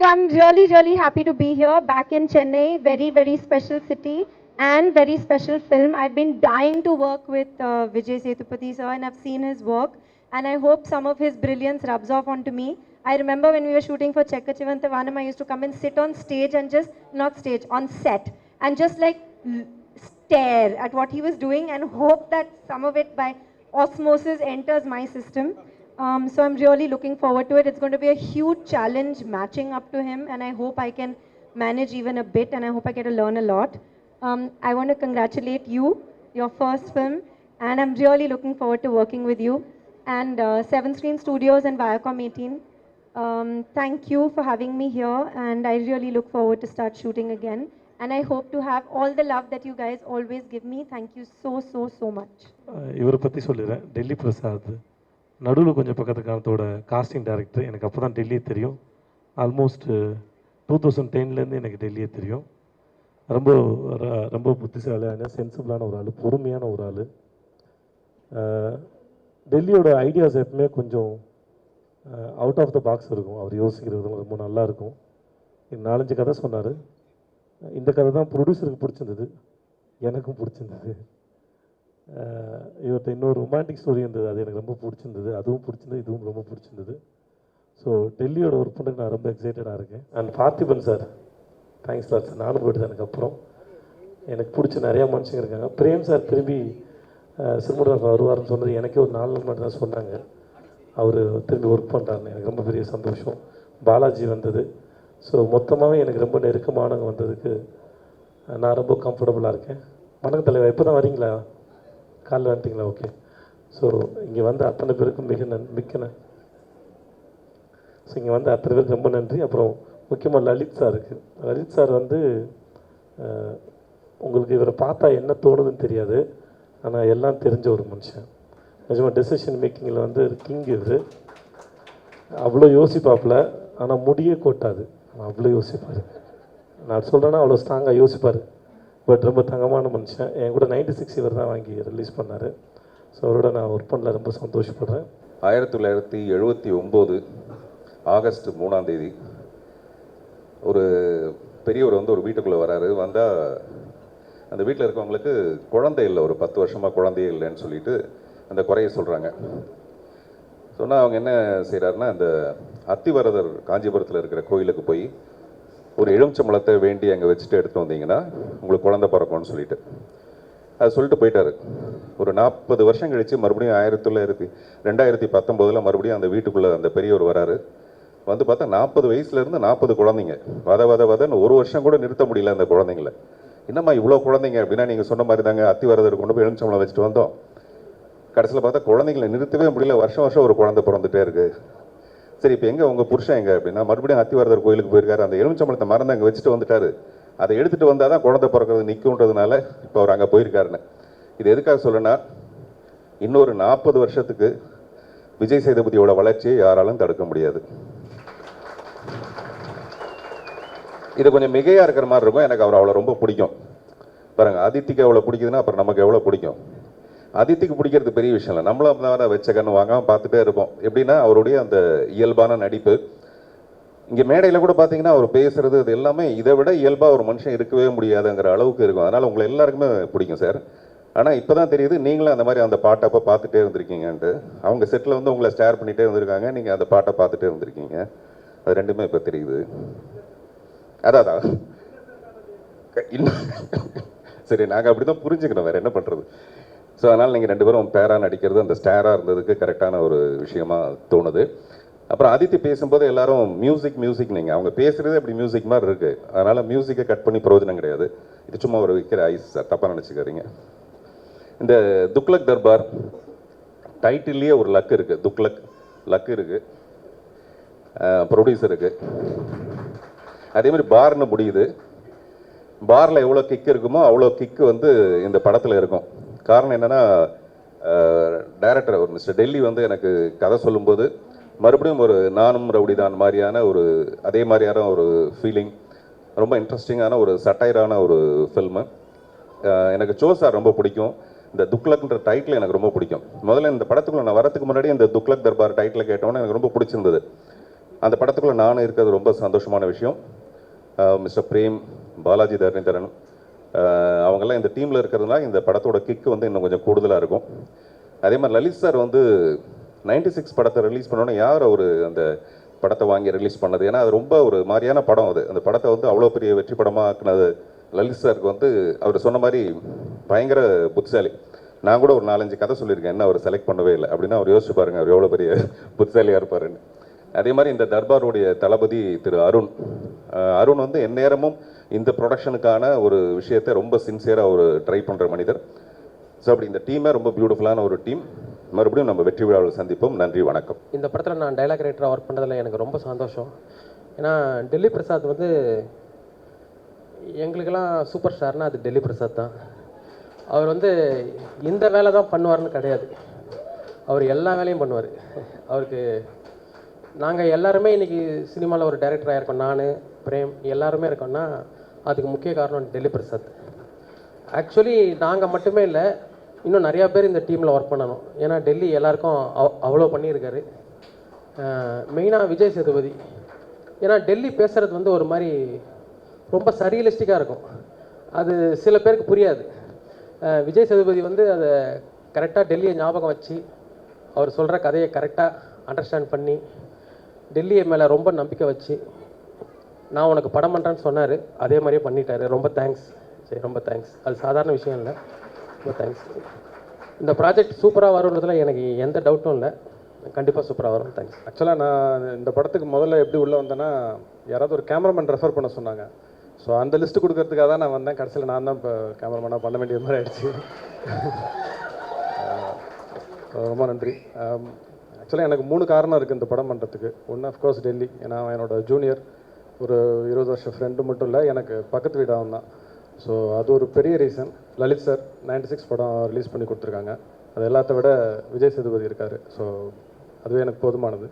So I'm really, really happy to be here back in Chennai. Very, very special city and very special film. I've been dying to work with Vijay Sethupathi sir, and I've seen his work, and I hope some of his brilliance rubs off onto me. I remember when we were shooting for Chekka Chivanta Vanam, I used to come and sit on stage and just, not stage, on set, and just like stare at what he was doing and hope that some of it by osmosis enters my system. So I'm really looking forward to it. It's going to be a huge challenge matching up to him, and I hope I can manage even a bit, and I hope I get to learn a lot. I want to congratulate you, your first film, and I'm really looking forward to working with you. And Seven Screen Studios and Viacom 18, thank you for having me here, and I really look forward to start shooting again. And I hope to have all the love that you guys always give me. Thank you so, so, so much. இவரை பற்றி சொல்லிடுறேன். டெல்லி பிரசாத் நடுவில் கொஞ்சம் பக்கத்து காலத்தோட costing director. எனக்கு அப்போ தான் டெல்லியே தெரியும். ஆல்மோஸ்ட் 2010லேருந்து எனக்கு டெல்லியே தெரியும். ரொம்ப ரொம்ப புத்திசாலியான சென்சிபிளான ஒரு ஆள், பொறுமையான ஒரு ஆள். டெல்லியோட ஐடியாஸ் எப்பவுமே கொஞ்சம் அவுட் ஆஃப் த பாக்ஸ் இருக்கும். அவர் யோசிக்கிறது ரொம்ப நல்லா இருக்கும். 4-5 கதை சொன்னார். இந்த கதை தான் ப்ரொடியூசருக்கு பிடிச்சிருந்தது, எனக்கும் பிடிச்சிருந்தது. இவர்கிட்ட இன்னொரு ரொமான்டிக் ஸ்டோரி இருந்தது, அது எனக்கு ரொம்ப பிடிச்சிருந்தது. அதுவும் பிடிச்சிருந்தது, இதுவும் ரொம்ப பிடிச்சிருந்தது. ஸோ டெல்லியோட ஒர்க் பண்ணுறது நான் ரொம்ப எக்ஸைட்டடாக இருக்கேன். And Parthiban sir, thanks sir. நானும் போயிட்டு அதுக்கப்புறம் எனக்கு பிடிச்ச நிறையா மனுஷங்க இருக்காங்க. பிரேம் சார் திரும்பி சினிமாட்டோகிராஃபர் வருவார்னு சொன்னது எனக்கே ஒரு 4 நாள் மட்டும் தான் சொன்னாங்க. அவர் திரும்பி ஒர்க் பண்ணுறாருன்னு எனக்கு ரொம்ப பெரிய சந்தோஷம். பாலாஜி வந்தது. ஸோ மொத்தமாகவே எனக்கு ரொம்ப நெருக்கமானவங்க வந்ததுக்கு நான் ரொம்ப கம்ஃபர்டபுளாக இருக்கேன். வணக்கம் தலைவர், எப்போ தான் வரீங்களா? காலைல வந்துட்டிங்களா? ஓகே. ஸோ இங்கே வந்து அத்தனை பேருக்கும் ஸோ இங்கே வந்து அத்தனை பேருக்கு ரொம்ப நன்றி. அப்புறம் முக்கியமாக லலித் சாருக்கு. லலித் சார் வந்து உங்களுக்கு இவரை பார்த்தா என்ன தோணுதுன்னு தெரியாது, ஆனால் எல்லாம் தெரிஞ்ச ஒரு மனுஷன். நிஜமாக டெசிஷன் மேக்கிங்கில் வந்து கிங். இவர் அவ்வளோ யோசிப்பாப்பில், ஆனால் முடியே கொட்டாது. அவ்வளோ யோசிப்பார். நான் சொல்கிறேன்னா அவ்வளோ ஸ்ட்ராங்காக யோசிப்பார். பட் ரொம்ப தங்கமான மனுஷன். என் கூட 96 இவர் தான் வாங்கி ரிலீஸ் பண்ணார். ஸோ அவரோட நான் ஒர்க் பண்ணல, ரொம்ப சந்தோஷப்படுறேன். 1979 ஆகஸ்ட் 3ஆம் தேதி ஒரு பெரியவர் வந்து ஒரு வீட்டுக்குள்ளே வராரு. வந்தால் அந்த வீட்டில் இருக்கவங்களுக்கு குழந்தை இல்லை, ஒரு 10 வருஷமாக குழந்தையே இல்லைன்னு சொல்லிட்டு அந்த குறையை சொல்கிறாங்க. சொன்னால் அவங்க என்ன செய்கிறாருன்னா, அந்த அத்திவரதர் காஞ்சிபுரத்தில் இருக்கிற கோயிலுக்கு போய் ஒரு எலுமிச்சம்பழத்தை வேண்டி அங்கே வச்சுட்டு எடுத்துகிட்டு வந்தீங்கன்னா உங்களுக்கு குழந்தை பிறக்கும்னு சொல்லிட்டு அது சொல்லிட்டு போயிட்டார். ஒரு 40 வருஷம் கழித்து மறுபடியும் 2019 மறுபடியும் அந்த வீட்டுக்குள்ளே அந்த பெரியவர் வராரு. வந்து பார்த்தா 40 வயசுலேருந்து 40 குழந்தைங்க. வதன்னு ஒரு வருஷம் கூட நிறுத்த முடியல அந்த குழந்தைங்கள. என்னம்மா இவ்வளோ குழந்தைங்க அப்படின்னா, நீங்கள் சொன்ன மாதிரி தாங்க அத்திவரதர் கொண்டு போய் எலுமிச்சம்பழம் வச்சுட்டு வந்தோம். கடைசியில் பார்த்தா குழந்தைங்களை நிறுத்தவே முடியல. வருஷம் ஒரு குழந்தை பிறந்துகிட்டே இருக்குது. சரி, இப்போ எங்கே உங்கள் புருஷன் எங்கே அப்படின்னா, மறுபடியும் அத்திவரதர் கோயிலுக்கு போயிருக்காரு. அந்த எலுமிச்சம்பழத்தை மறந்து அங்கே வச்சுட்டு வந்துட்டாரு. அதை எடுத்துகிட்டு வந்தால் தான் குழந்தை பிறக்கிறது நிற்குன்றதுனால இப்போ அவர் அங்கே போயிருக்காருன்னு. இது எதுக்காக சொல்லுன்னா, இன்னொரு 40 வருஷத்துக்கு விஜய் சேதுபதியோட வளர்ச்சியை யாராலும் தடுக்க முடியாது. இது கொஞ்சம் மிகையாக இருக்கிற மாதிரி இருக்கும். எனக்கு அவர் அவ்வளோ ரொம்ப பிடிக்கும். பாருங்க, அதித்திக்கு அவ்வளோ பிடிக்குதுன்னா அப்புறம் நமக்கு எவ்வளோ பிடிக்கும். அதித்திக்கு பிடிக்கிறது பெரிய விஷயம் இல்லை. நம்மளும் தான் வச்ச கண்ணு வாங்காமல் பார்த்துட்டே இருப்போம். எப்படின்னா அவருடைய அந்த இயல்பான நடிப்பு. இங்கே மேடையில் கூட பார்த்தீங்கன்னா அவர் பேசுறது இது எல்லாமே இதை விட இயல்பாக ஒரு மனுஷன் இருக்கவே முடியாதுங்கிற அளவுக்கு இருக்கும். அதனால் உங்களை எல்லாருக்குமே பிடிக்கும் சார். ஆனால் இப்போ தான் தெரியுது நீங்களும் அந்த மாதிரி அந்த பாட்டை அப்போ பார்த்துட்டே இருந்திருக்கீங்கன்ட்டு. அவங்க செட்டில் வந்து உங்களை ஸ்டேர் பண்ணிகிட்டே இருந்திருக்காங்க, நீங்கள் அந்த பாட்டை பார்த்துட்டே இருந்திருக்கீங்க. அது ரெண்டுமே இப்போ தெரியுது. அதான் இன்னும் சரி, நாங்கள் அப்படி தான் புரிஞ்சுக்கணும், வேறு என்ன பண்ணுறது. ஸோ அதனால் நீங்கள் 2 பேரும் பேராக நடிக்கிறது அந்த ஸ்டாராக இருந்ததுக்கு கரெக்டான ஒரு விஷயமா தோணுது. அப்புறம் அதித்தி பேசும்போது எல்லாரும் மியூசிக் நீங்கள் அவங்க பேசுகிறதே அப்படி மியூசிக் மாதிரி இருக்குது. அதனால் மியூசிக்கை கட் பண்ணி பிரயோஜனம் கிடையாது. இது சும்மா ஒரு விற்கிற ஐஸ் சார், தப்பாக நினச்சிக்காதீங்க. இந்த துக்ளக் தர்பார் டைட்டில்லையே ஒரு லக் இருக்குது. துக்ளக் லக் இருக்குது, ப்ரொடியூசருக்கு. அதேமாதிரி பார்னு முடியுது. பாரில் எவ்வளோ கிக் இருக்குமோ அவ்வளோ கிக்கு வந்து இந்த படத்தில் இருக்கும். காரணம் என்னென்னா, டைரக்டர் ஒரு மிஸ்டர் டெல்லி வந்து எனக்கு கதை சொல்லும்போது மறுபடியும் ஒரு நானும் ரவுடி தான் மாதிரியான ஒரு அதே மாதிரியான ஒரு ஃபீலிங், ரொம்ப இன்ட்ரெஸ்டிங்கான ஒரு சட்டையரான ஒரு ஃபில்மு. எனக்கு சோ சார் ரொம்ப பிடிக்கும். இந்த துக்ளக்ன்ற டைட்டில் எனக்கு ரொம்ப பிடிக்கும். முதல்ல இந்த படத்துக்குள்ள நான் வரத்துக்கு முன்னாடி இந்த துக்ளக் தர்பார் டைட்டில் கேட்டோன்னே எனக்கு ரொம்ப பிடிச்சிருந்தது. அந்த படத்துக்குள்ளே நானும் இருக்கிறது ரொம்ப சந்தோஷமான விஷயம். மிஸ்டர் பிரேம், பாலாஜி தரணிதரன் அவங்கெல்லாம் இந்த டீமில் இருக்கிறதுனால இந்த படத்தோட கிக்கு வந்து இன்னும் கொஞ்சம் கூடுதலாக இருக்கும். அதே மாதிரி லலித் சார் வந்து 96 படத்தை ரிலீஸ் பண்ணோன்னே யார் அவர் அந்த படத்தை வாங்கி ரிலீஸ் பண்ணது? ஏன்னா அது ரொம்ப ஒரு மாதிரியான படம் அது. அந்த படத்தை வந்து அவ்வளோ பெரிய வெற்றி படமாக ஆக்குனது லலித் சாருக்கு வந்து அவர் சொன்ன மாதிரி பயங்கர புத்திசாலி. நான் கூட ஒரு 4-5 கதை சொல்லியிருக்கேன், என்ன அவர் செலக்ட் பண்ணவே இல்லை அப்படின்னா அவர் யோசிச்சு பாருங்க அவர் எவ்வளோ பெரிய புத்திசாலியாக இருப்பாருன்னு. அதே மாதிரி இந்த தர்பாருடைய தளபதி திரு அருண் வந்து எந்நேரமும் இந்த ப்ரொடக்ஷனுக்கான ஒரு விஷயத்தை ரொம்ப சின்சியராக ஒரு ட்ரை பண்ணுற மனிதர். ஸோ அப்படி இந்த டீமே ரொம்ப பியூட்டிஃபுல்லான ஒரு டீம். மறுபடியும் நம்ம வெற்றி விழாவில் சந்திப்போம். நன்றி, வணக்கம். இந்த படத்தில் நான் டைலாக் ரைட்டராக ஒர்க் பண்ணதில் எனக்கு ரொம்ப சந்தோஷம். ஏன்னா டெல்லி பிரசாத் வந்து எங்களுக்கெல்லாம் சூப்பர் ஸ்டார்னால் அது டெல்லி பிரசாத் தான். அவர் வந்து இந்த வேலை தான் பண்ணுவார்னு கிடையாது, அவர் எல்லா வேலையும் பண்ணுவார். அவருக்கு நாங்கள் எல்லாருமே இன்றைக்கி சினிமாவில் ஒரு டைரக்டராக இருக்கோம், நான் பிரேம் எல்லாருமே இருக்கோம்னா அதுக்கு முக்கிய காரணம் டெல்லி பிரசாத். ஆக்சுவலி நாங்கள் மட்டுமே இல்லை, இன்னும் நிறையா பேர் இந்த டீமில் ஒர்க் பண்ணணும். ஏன்னா டெல்லி எல்லாருக்கும் அவ்வளோ பண்ணியிருக்காரு. மெயினாக விஜய் சேதுபதி. ஏன்னா டெல்லி பேசுகிறது வந்து ஒரு மாதிரி ரொம்ப சரியலிஸ்டிக்காக இருக்கும், அது சில பேருக்கு புரியாது. விஜய் சேதுபதி வந்து அதை கரெக்டாக டெல்லியை ஞாபகம் வச்சு அவர் சொல்கிற கதையை கரெக்டாக அண்டர்ஸ்டாண்ட் பண்ணி டெல்லியை மேலே ரொம்ப நம்பிக்கை வச்சு நான் உனக்கு படம் பண்ணுறேன்னு சொன்னார், அதே மாதிரியே பண்ணிட்டாரு. ரொம்ப தேங்க்ஸ். சரி, ரொம்ப தேங்க்ஸ். அது சாதாரண விஷயம் இல்லை, ரொம்ப தேங்க்ஸ். இந்த ப்ராஜெக்ட் சூப்பராக வரும்ன்றதுல எனக்கு எந்த டவுட்டும் இல்லை, கண்டிப்பாக சூப்பராக வரும். தேங்க்ஸ். ஆக்சுவலாக நான் இந்த படத்துக்கு முதல்ல எப்படி உள்ளே வந்தேன்னா, யாராவது ஒரு கேமராமேன் ரெஃபர் பண்ண சொன்னாங்க. ஸோ அந்த லிஸ்ட்டு கொடுக்கறதுக்காக தான் நான் வந்தேன். கடைசியில் நான் தான் இப்போ கேமராமேனாக பண்ண வேண்டிய மாதிரி ஆயிடுச்சு. ரொம்ப நன்றி. ஆக்சுவலாக எனக்கு 3 காரணம் இருக்குது இந்த படம் பண்ணுறதுக்கு. ஒன்று அஃப்கோர்ஸ் டெல்லி, ஏன்னா என்னோட ஜூனியர், ஒரு 20 வருஷம் ஃப்ரெண்டு மட்டும் இல்லை, எனக்கு பக்கத்து வீடு அவன் தான். ஸோ அது ஒரு பெரிய ரீசன். லலித் சார் 96 படம் ரிலீஸ் பண்ணி கொடுத்துருக்காங்க, அது எல்லாத்த விட விஜய் சேதுபதி இருக்கார். ஸோ அதுவே எனக்கு போதுமானது.